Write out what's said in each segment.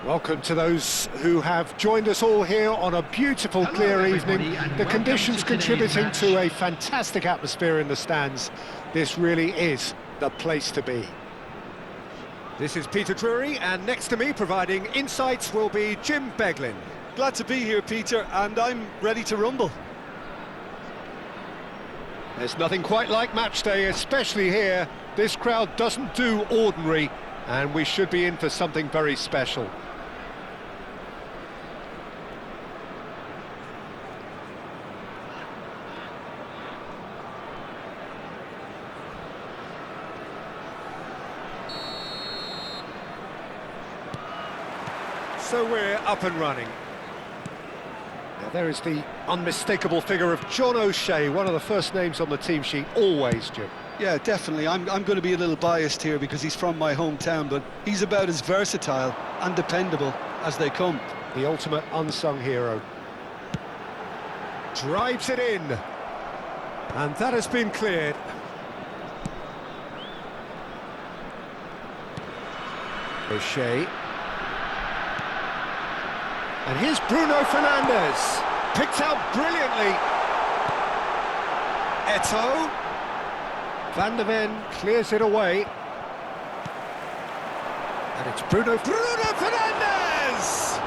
Welcome to those who have joined us all here on a beautiful, clear evening. The conditions contributing to a fantastic atmosphere in the stands. This really is the place to be. This is Peter Drury, and next to me, providing insights, will be Jim Beglin. Glad to be here, Peter, and I'm ready to rumble. There's nothing quite like match day, especially here. This crowd doesn't do ordinary, and we should be in for something very special. So we're up and running. Now there is the unmistakable figure of John O'Shea, one of the first names on the team sheet, always, Jim. Yeah, definitely. I'm going to be a little biased here because he's from my hometown, but he's about as versatile and dependable as they come. The ultimate unsung hero. Drives it in. And that has been cleared. O'Shea. And here's Bruno Fernandes, picked out brilliantly. Eto'o. Van der Ven clears it away. And it's Bruno Fernandes!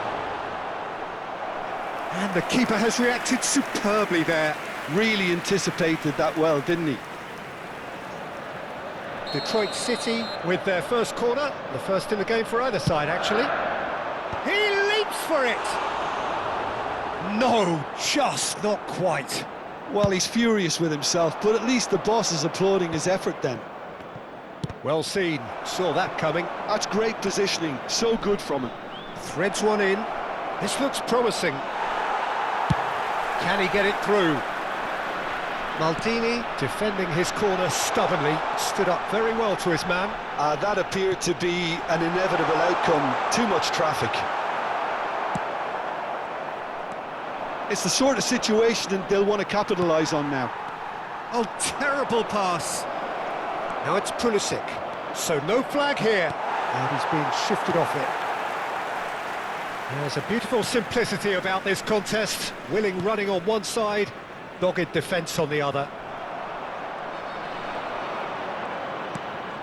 And the keeper has reacted superbly there. Really anticipated that well, didn't he? Detroit City with their first corner, the first in the game for either side, actually. He leaps for it! No, just not quite. Well, he's furious with himself, but at least the boss is applauding his effort then. Well seen, saw that coming. That's great positioning, so good from him. Threads one in. This looks promising. Can he get it through? Maldini, defending his corner stubbornly, stood up very well to his man. That appeared to be an inevitable outcome. Too much traffic. It's the sort of situation that they'll want to capitalise on now. Oh, terrible pass. Now it's Pulisic. So no flag here. And he's being shifted off it. There's a beautiful simplicity about this contest. Willing running on one side, dogged defence on the other.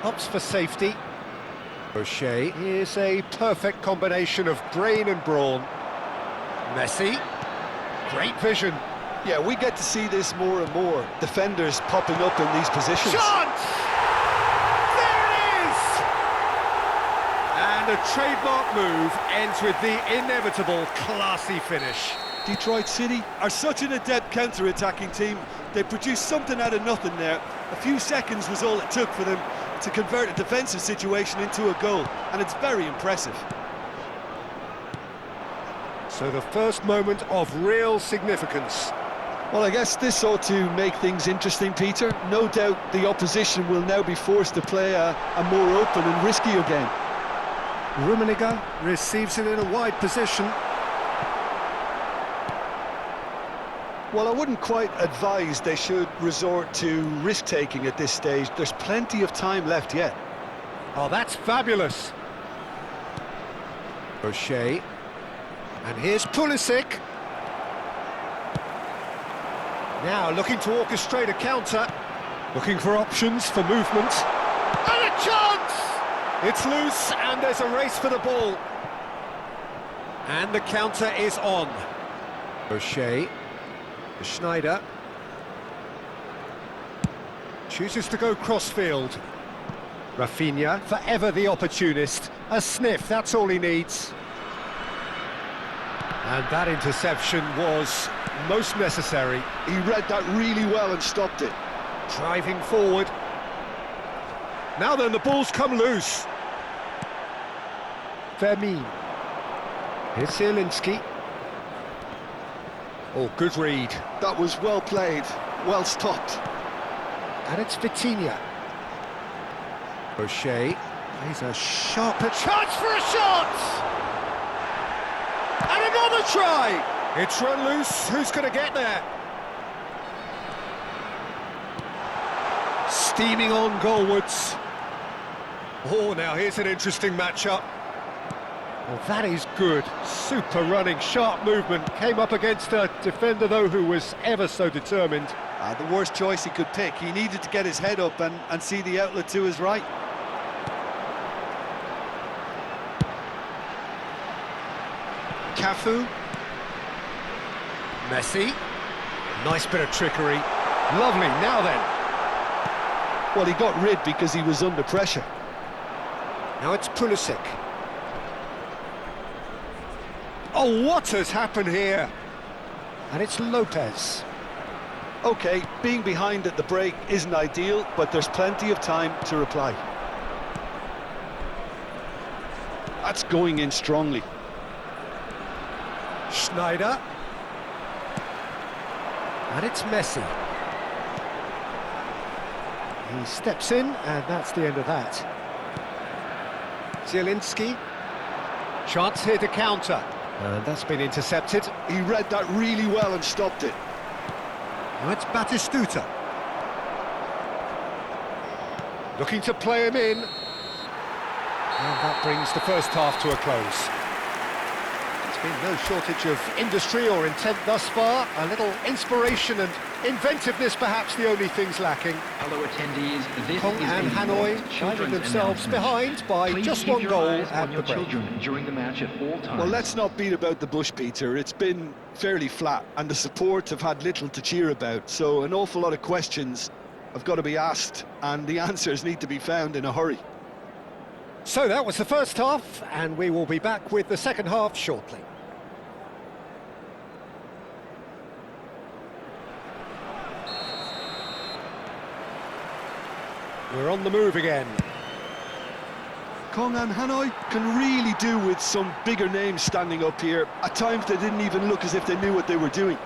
Opts for safety. O'Shea is a perfect combination of brain and brawn. Messi. Great vision. Yeah, we get to see this more and more. Defenders popping up in these positions. Shot! There it is! And a trademark move ends with the inevitable classy finish. Detroit City are such an adept counter-attacking team. They produced something out of nothing there. A few seconds was all it took for them to convert a defensive situation into a goal, and it's very impressive. So the first moment of real significance. Well, I guess this ought to make things interesting, Peter. No doubt the opposition will now be forced to play a more open and riskier game. Rummenigge receives it in a wide position. Well, I wouldn't quite advise they should resort to risk-taking at this stage. There's plenty of time left yet. Oh, that's fabulous. O'Shea. And here's Pulisic. Now looking to orchestrate a counter. Looking for options for movement. And a chance! It's loose and there's a race for the ball. And the counter is on. O'Shea. Schneider. Chooses to go crossfield. Rafinha, forever the opportunist. A sniff, that's all he needs. And that interception was most necessary. He read that really well and stopped it. Driving forward. Now then, the ball's come loose. Vermeer. Here's Zielinski. Oh, good read. That was well played, well stopped. And it's Vitinha. O'Shea. He's a sharper chance for a shot! And another try! It's run loose, who's going to get there? Steaming on goalwards. Oh, now here's an interesting matchup. Well, that is good. Super running, sharp movement. Came up against a defender, though, who was ever so determined. The worst choice he could pick. He needed to get his head up and see the outlet to his right. Cafu. Messi. Nice bit of trickery. Lovely, now then. Well, he got rid because he was under pressure. Now it's Pulisic. Oh, what has happened here? And it's Lopez. OK, being behind at the break isn't ideal, but there's plenty of time to reply. That's going in strongly. Schneider. And it's Messi. He steps in, and that's the end of that. Zielinski. Chance here to counter. And that's been intercepted. He read that really well and stopped it. Now it's Batistuta. Looking to play him in. And that brings the first half to a close. There's been no shortage of industry or intent thus far. A little inspiration and inventiveness, perhaps the only things lacking. Hello attendees, this Kong is and a Hanoi children's finding themselves announcement. behind by Please just keep one your goal eyes at on the your break. children during the match at all times. Well, let's not beat about the bush, Peter. It's been fairly flat, and the support have had little to cheer about. So an awful lot of questions have got to be asked, and the answers need to be found in a hurry. So that was the first half, and we will be back with the second half shortly. We're on the move again. Kong and Hanoi can really do with some bigger names standing up here. At times they didn't even look as if they knew what they were doing.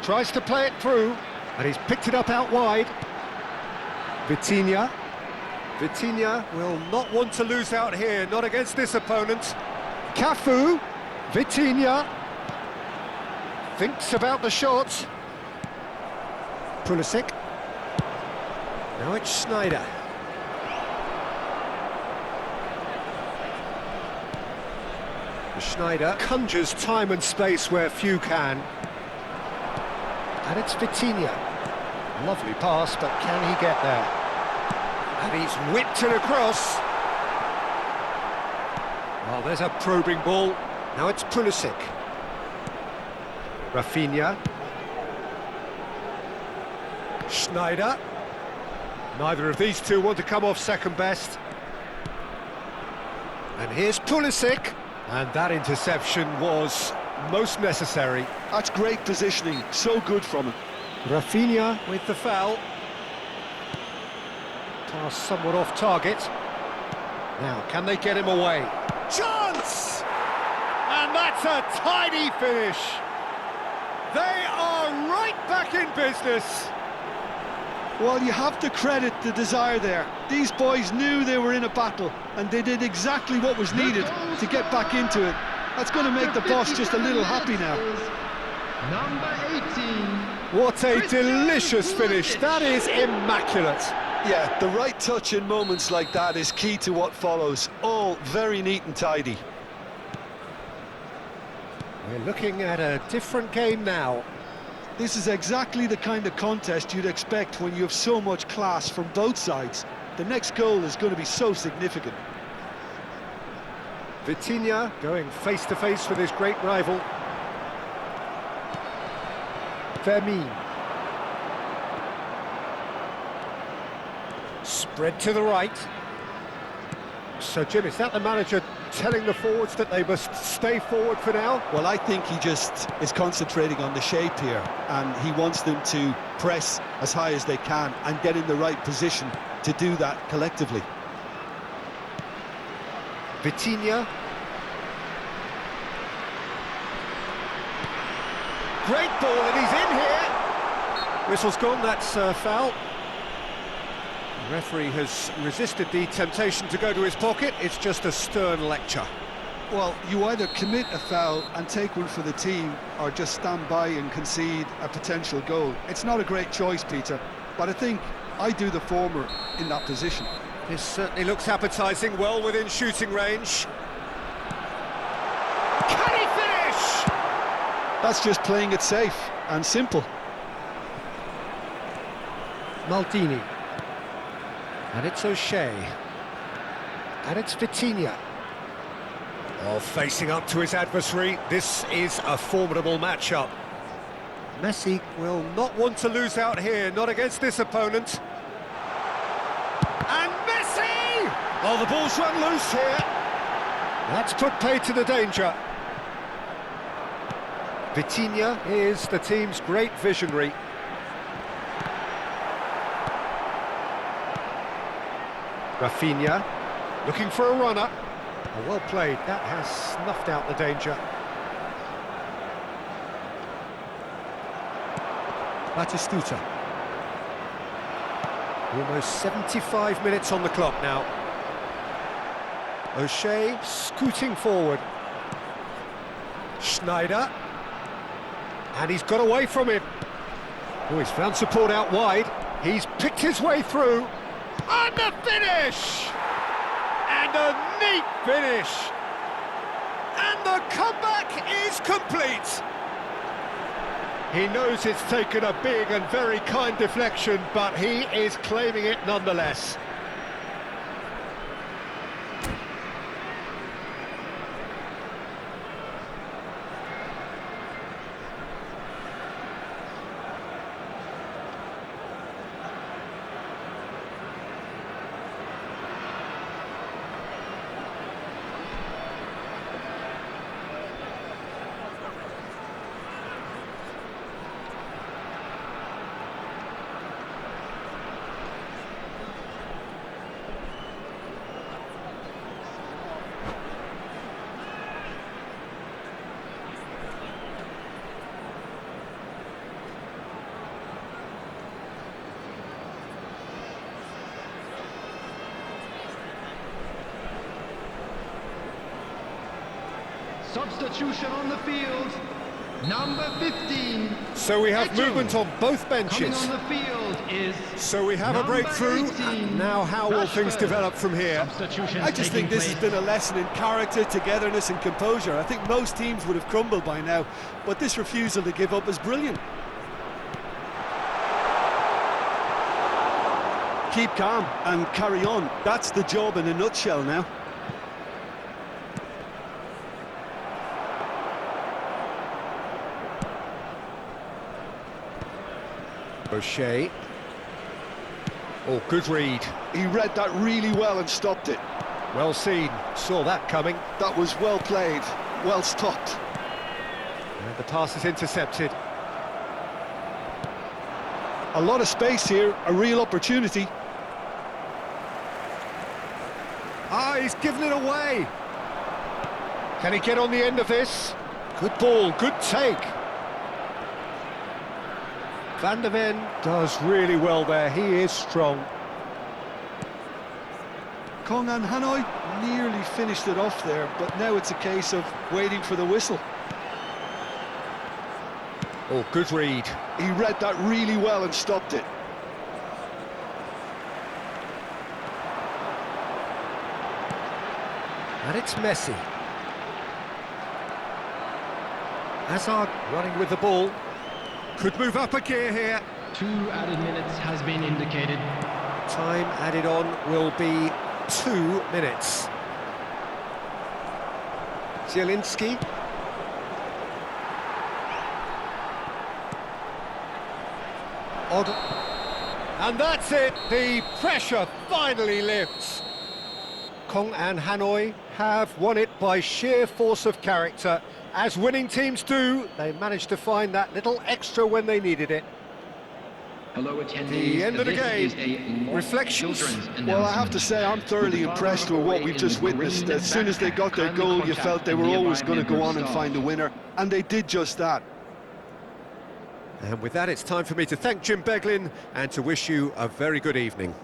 Tries to play it through, and he's picked it up out wide. Vitinha. Vitinha will not want to lose out here, not against this opponent. Cafu. Vitinha. Thinks about the shot. Pulisic. Now it's Schneider. Schneider conjures time and space where few can. And it's Vitinha. Lovely pass, but can he get there? And he's whipped it across. Well, there's a probing ball. Now it's Pulisic. Rafinha. Schneider. Neither of these two want to come off second best. And here's Pulisic. And that interception was most necessary. That's great positioning, so good from him. Rafinha with the foul. Pass somewhat off target. Now, can they get him away? Chance! And that's a tidy finish. They are right back in business. Well, you have to credit the desire there. These boys knew they were in a battle, and they did exactly what was needed to get back into it. That's going to make the boss just a little happy now. Number 18. What a delicious finish. That is immaculate. Yeah, the right touch in moments like that is key to what follows. All very neat and tidy. We're looking at a different game now. This is exactly the kind of contest you'd expect when you have so much class from both sides. The next goal is going to be so significant. Vitinha going face-to-face with his great rival. Vermin. Spread to the right. So, Jim, is that the manager telling the forwards that they must stay forward for now? Well, I think he just is concentrating on the shape here, and he wants them to press as high as they can and get in the right position to do that collectively. Vitinha. Great ball, and he's in here. Whistle's gone, that's foul. The referee has resisted the temptation to go to his pocket. It's just a stern lecture. Well, you either commit a foul and take one for the team, or just stand by and concede a potential goal. It's not a great choice, Peter, but I think I do the former in that position. This certainly looks appetising, well within shooting range. Can he finish? That's just playing it safe and simple. Maldini. And it's O'Shea. And it's Vitinha. Oh, facing up to his adversary, this is a formidable matchup. Messi will not want to lose out here, not against this opponent. And Messi! Oh, the ball's run loose here. That's put paid to the danger. Vitinha is the team's great visionary. Rafinha, looking for a runner. Oh, well played, that has snuffed out the danger. Batistuta. Almost 75 minutes on the clock now. O'Shea scooting forward. Schneider. And he's got away from him. Oh, he's found support out wide. He's picked his way through. And the finish! And a neat finish! And the comeback is complete! He knows it's taken a big and very kind deflection, but he is claiming it nonetheless. Substitution on the field, number 15. So we have movement on both Coming benches. on the field is So we have a number breakthrough. 18, Now how will things Rashford. develop from here? Substitutions I just think taking this has place. been a lesson in character, togetherness and composure. I think most teams would have crumbled by now, but this refusal to give up is brilliant. Keep calm and carry on. That's the job in a nutshell now. O'Shea. Oh, good read. He read that really well and stopped it. Well seen. Saw that coming. That was well played, well stopped. And the pass is intercepted. A lot of space here, a real opportunity. Ah, he's given it away. Can he get on the end of this? Good ball, good take. Van der Ven does really well there, he is strong. Kong and Hanoi nearly finished it off there, but now it's a case of waiting for the whistle. Oh, good read. He read that really well and stopped it. And it's Messi. Hazard running with the ball. Could move up a gear here. 2 added minutes has been indicated. Time added on will be 2 minutes. Zielinski. Odd. And that's it. The pressure finally lifts. Kong and Hanoi have won it by sheer force of character. As winning teams do, they managed to find that little extra when they needed it. Hello, attendees. The end of the This game. is a lost Reflections? children's Well, I have announcement. to say I'm thoroughly impressed with what we've just witnessed. As soon as they got their goal, you felt they were always going to go on and find a winner, and they did just that. And with that, it's time for me to thank Jim Beglin and to wish you a very good evening.